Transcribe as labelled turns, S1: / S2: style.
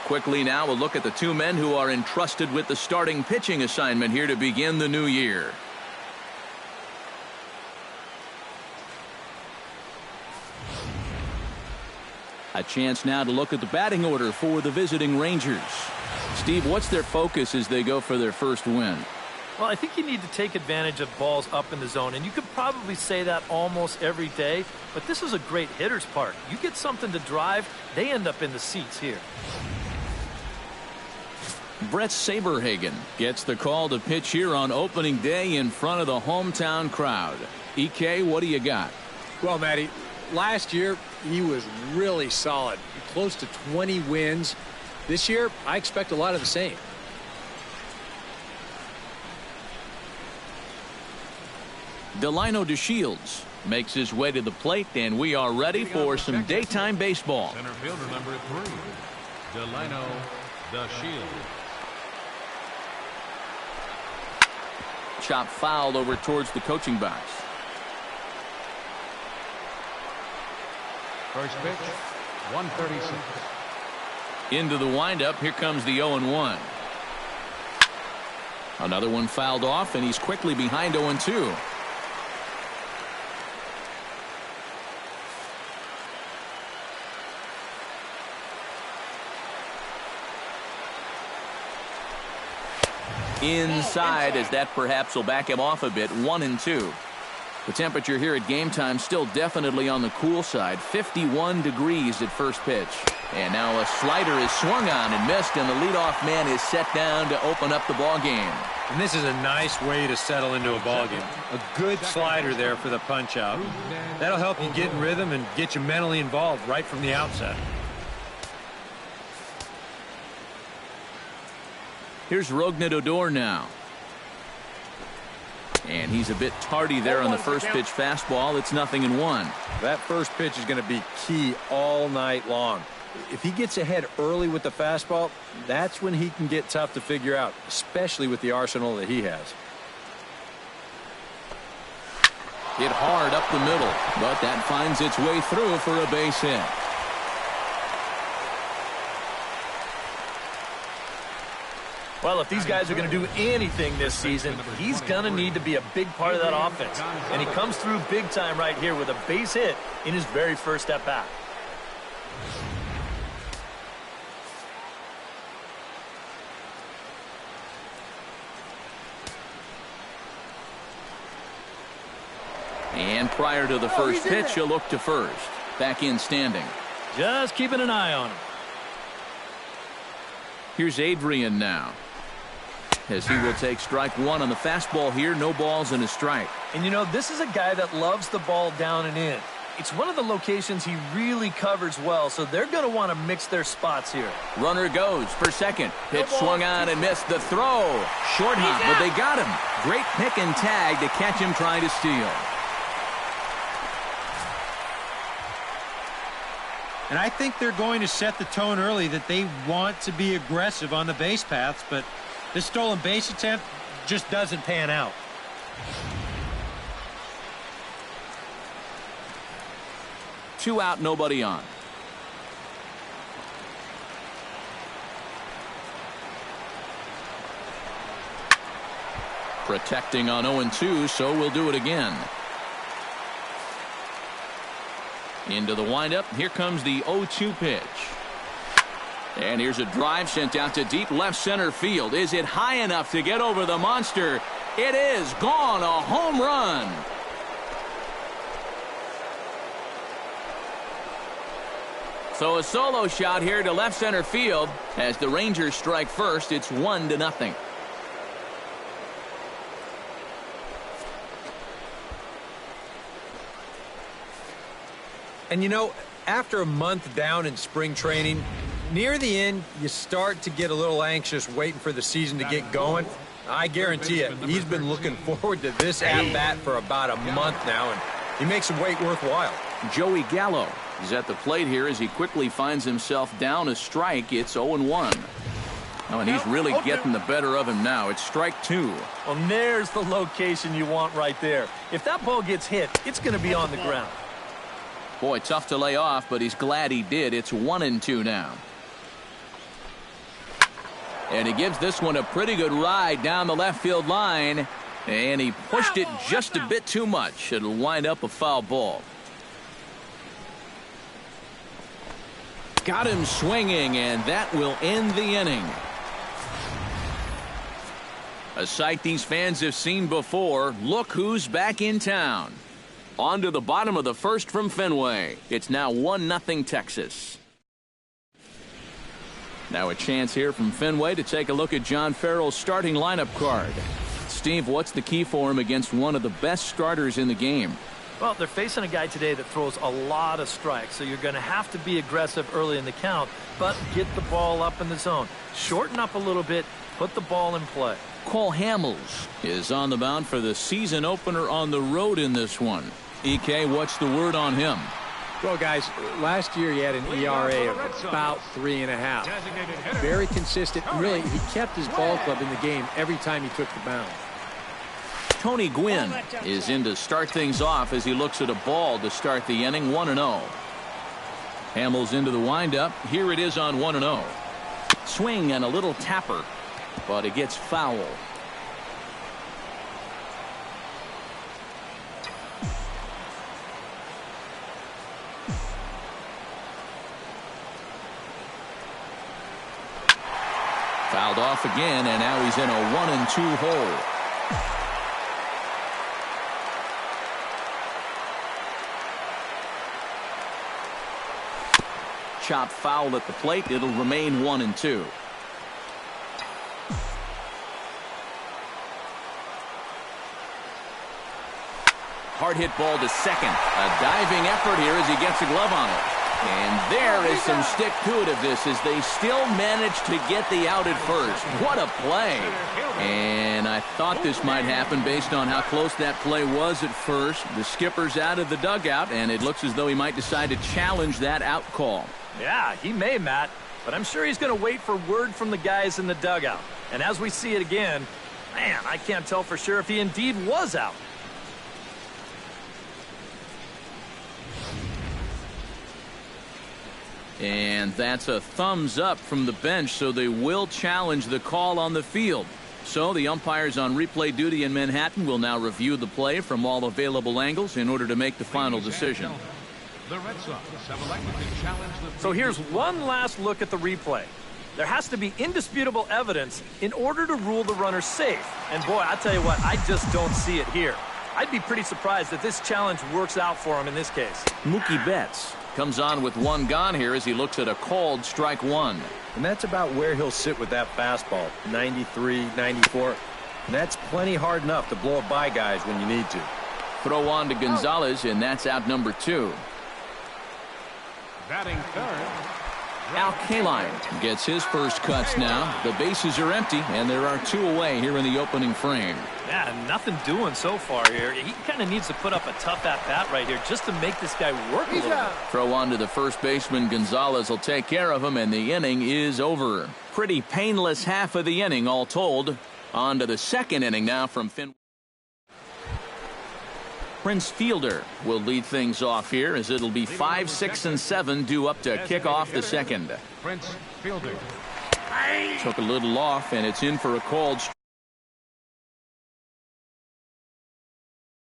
S1: Quickly now, a look at the two men who are entrusted with the starting pitching assignment here to begin the new year. A chance now to look at the batting order for the visiting Rangers. Steve, what's their focus as they go for their first win?
S2: Well, I think you need to take advantage of balls up in the zone, and you could probably say that almost every day, but this is a great hitter's park. You get something to drive, they end up in the seats here.
S1: Brett Saberhagen gets the call to pitch here on opening day in front of the hometown crowd. EK, what do you got?
S3: Well, Matty, last year he was really solid, close to 20 wins. This year, I expect a lot of the same.
S1: Delino DeShields makes his way to the plate, and we are ready for some daytime baseball.
S4: Center fielder number 3, Delino DeShields.
S1: Chop fouled over towards the coaching box.
S4: First pitch, 136.
S1: Into the windup. Here comes the 0-1. Another one fouled off, and he's quickly behind 0-2. Inside, as that perhaps will back him off a bit. 1-2. The temperature here at game time still definitely on the cool side. 51 degrees at first pitch. And now a slider is swung on and missed, and the leadoff man is set down to open up the ball game.
S5: And this is a nice way to settle into a ball game. A good slider there for the punch out. That'll help you get in rhythm and get you mentally involved right from the outset.
S1: Here's Rougned Odor now. And he's a bit tardy there on the first pitch fastball. It's 0-1.
S5: That first pitch is going to be key all night long. If he gets ahead early with the fastball, that's when he can get tough to figure out, especially with the arsenal that he has.
S1: Hit hard up the middle, but that finds its way through for a base hit.
S2: Well, if these guys are going to do anything this season, he's going to need to be a big part of that offense. And he comes through big time right here with a base hit in his very first at bat.
S1: And prior to the first pitch, he'll look to first. Back in standing.
S2: Just keeping an eye on him.
S1: Here's Adrian now, as he will take strike one on the fastball here. No balls and a strike.
S2: And you know, this is a guy that loves the ball down and in. It's one of the locations he really covers well, so they're going to want to mix their spots here.
S1: Runner goes for second. Pitch swung on and missed. The throw. Short hop, but they got him. Great pick and tag to catch him trying to steal.
S5: And I think they're going to set the tone early that they want to be aggressive on the base paths, but this stolen base attempt just doesn't pan out.
S1: Two out, nobody on. Protecting on 0-2, so we'll do it again. Into the windup. Here comes the 0-2 pitch. And here's a drive sent out to deep left center field. Is it high enough to get over the monster? It is gone. A home run. So a solo shot here to left center field. As the Rangers strike first, it's 1-0.
S5: And you know, after a month down in spring training, near the end, you start to get a little anxious waiting for the season to get going. I guarantee you, he's been looking forward to this at-bat for about a month now, and he makes the wait worthwhile.
S1: Joey Gallo is at the plate here as he quickly finds himself down a strike. It's 0-1. Oh, and he's really getting the better of him now. It's strike two.
S2: Well, there's the location you want right there. If that ball gets hit, it's going to be on the ground.
S1: Boy, tough to lay off, but he's glad he did. It's 1-2 now. And he gives this one a pretty good ride down the left field line. And he pushed it just a bit too much. It'll wind up a foul ball. Got him swinging, and that will end the inning. A sight these fans have seen before. Look who's back in town. On to the bottom of the first from Fenway. It's now 1-0 Texas. Now a chance here from Fenway to take a look at John Farrell's starting lineup card. Steve, what's the key for him against one of the best starters in the game?
S2: Well, they're facing a guy today that throws a lot of strikes, so you're going to have to be aggressive early in the count, but get the ball up in the zone. Shorten up a little bit, put the ball in play.
S1: Cole Hamels is on the mound for the season opener on the road in this one. EK, what's the word on him?
S3: Well, guys, last year he had an ERA of about 3.5. Very consistent. Really, he kept his ball club in the game every time he took the mound.
S1: Tony Gwynn is in to start things off as he looks at a ball to start the inning. 1-0. Hamels into the windup. Here it is on 1-0. Swing and a little tapper, but it gets foul. Fouled off again, and now he's in a 1-2 hole. Chop foul at the plate. It'll remain 1-2. Hard hit ball to second. A diving effort here as he gets a glove on it. And there is some stick to it of this as they still manage to get the out at first. What a play. And I thought this might happen based on how close that play was at first. The skipper's out of the dugout, and it looks as though he might decide to challenge that out call.
S2: Yeah, he may, Matt, but I'm sure he's going to wait for word from the guys in the dugout. And as we see it again, man, I can't tell for sure if he indeed was out.
S1: And that's a thumbs up from the bench, so they will challenge the call on the field. So the umpires on replay duty in Manhattan will now review the play from all available angles in order to make the final decision.
S4: The Red Sox have elected to challenge the...
S2: So here's one last look at the replay. There has to be indisputable evidence in order to rule the runner safe. And boy, I tell you what, I just don't see it here. I'd be pretty surprised if this challenge works out for him in this case.
S1: Mookie Betts comes on with one gone here as he looks at a called strike one.
S5: And that's about where he'll sit with that fastball, 93, 94. And that's plenty hard enough to blow it by guys when you need to.
S1: Throw on to Gonzalez, and that's out number 2.
S4: Batting third.
S1: Al Kaline gets his first cuts now. The bases are empty, and there are 2 away here in the opening frame.
S2: Yeah, nothing doing so far here. He kind of needs to put up a tough at-bat right here just to make this guy work a little bit.
S1: Throw on to the first baseman. Gonzalez will take care of him, and the inning is over. Pretty painless half of the inning, all told. On to the second inning now from Fenway. Prince Fielder will lead things off here as it'll be 5, 6, and 7 due up to kick off the second.
S4: Prince Fielder.
S1: Took a little off, and it's in for a called